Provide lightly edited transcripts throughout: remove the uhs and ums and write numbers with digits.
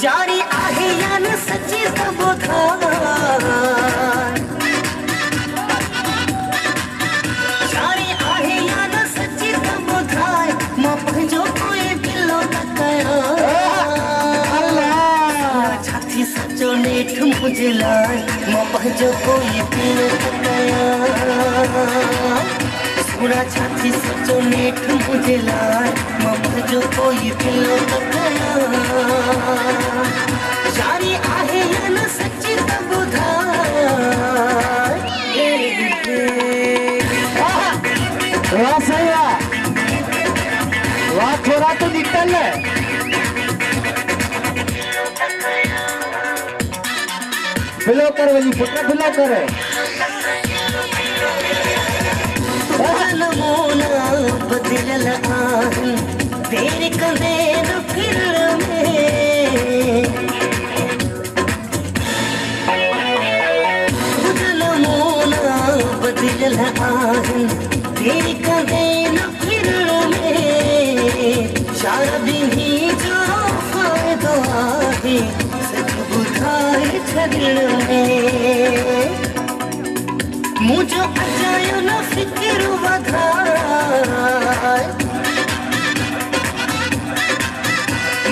यारी आहे या न सच्ची सबोधार यारी आहे या न सच्ची सबोधार मां पंहिंजो कोई दिलो न कया छाती सचो नेठ मुझे लाए मां पंहिंजो कोई दिलो न कया पूरा छाती सचो नेठ मुझे लाए मां पंहिंजो कोई दिलो न कया यारी आहे या न सच्ची त ॿुधाए वाह सही आहे वाह थोड़ा तो निकल फिलो कर वही पुत्र फिलो करे मोना बदल आही तेरे कंधे न फिर में मोना बदल आही तेरे कंधे न फिर में शादी जो फायदो आहे सच बुधाए छड़ण में मुझो अजायो न फिक्र वधाए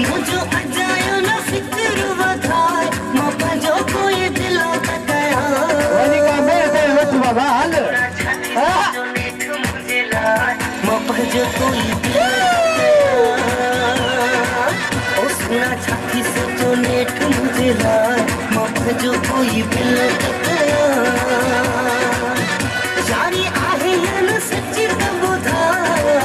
मुझो अजायो न फिक्र वधाए मां पंहिंजो कोई दिलो न कया वही का मेरे से वठ बाबा हल मां पंहिंजो कोई दिलो ओ सुना छाती सचो नेठ मुझे लाए मां पंहिंजो कोई दिलो न कया यारी आहे या न सच्ची त ॿुधाए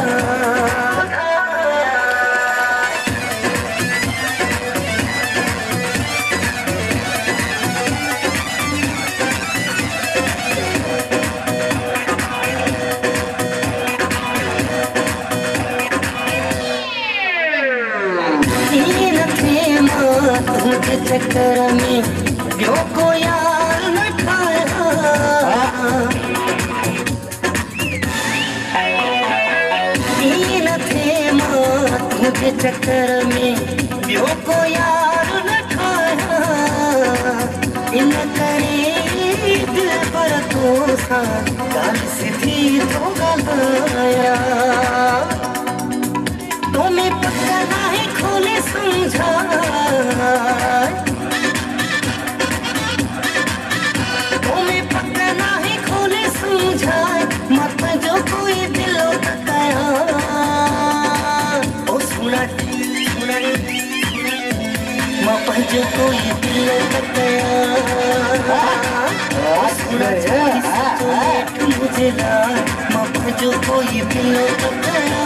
न थे मां तुझे चक्कर में ॿियो को यार न ठाहिया न थे मां तुझे चक्कर में ॿियो को यार न ठाहिया इन करे दिल पर तोसां ॻाल्हि सिधी थो ॻाल्हाया तो में पक्का नाहे खोले समझा तो में पक्का नाहे खोले समझाए मत जो कोई दिलो न कया ओ सुना मां पंहिंजो कोई दिलो न कया ओ सुना सचो नेठ मुझे लाए मां पंहिंजो कोई दिलो न कया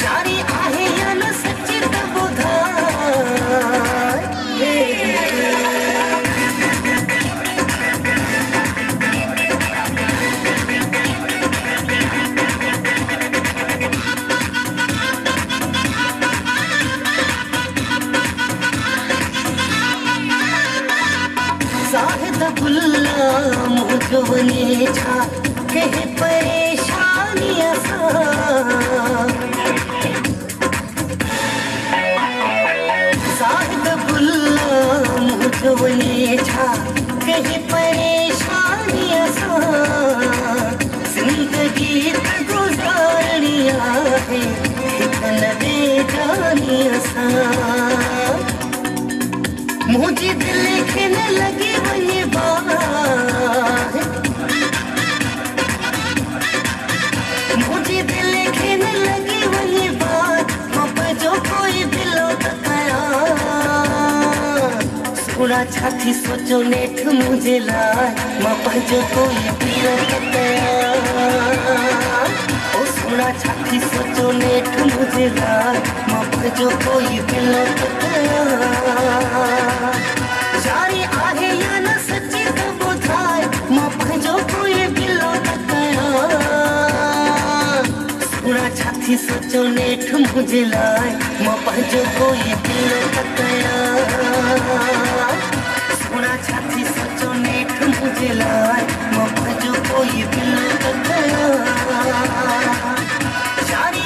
यारी आहे या न सच्ची त ॿुधाए साहिद बुल्ला मुझो वने छा कहे परेशानी असां साहिद बुल्ला मुझो वने छा कहे परेशानी असां जिंदगी त गुज़ारणी आहे हिक न बेजानी असां मुझे दिल खे न लॻे वञे बाहि मुझे दिल खे न लॻे वञे बाहि मां पंहिंजो कोई दिलो न कया सुना छाती सोचो नेठ मुझे लाए मां पंहिंजो कोई दिलो न कया ओ सुना छाती सोचो नेठ मुझे लाए मां पंहिंजो कोई दिलो न कया यारी आहे या न सच्ची त ॿुधाए मां पंहिंजो कोई दिलो न कया सुना छाती सोचो नेठ मुझे लाए मां पंहिंजो कोई दिलो न कया सुना छाती सोचो नेठ मुझे लाए मां पंहिंजो कोई दिलो न कया यारी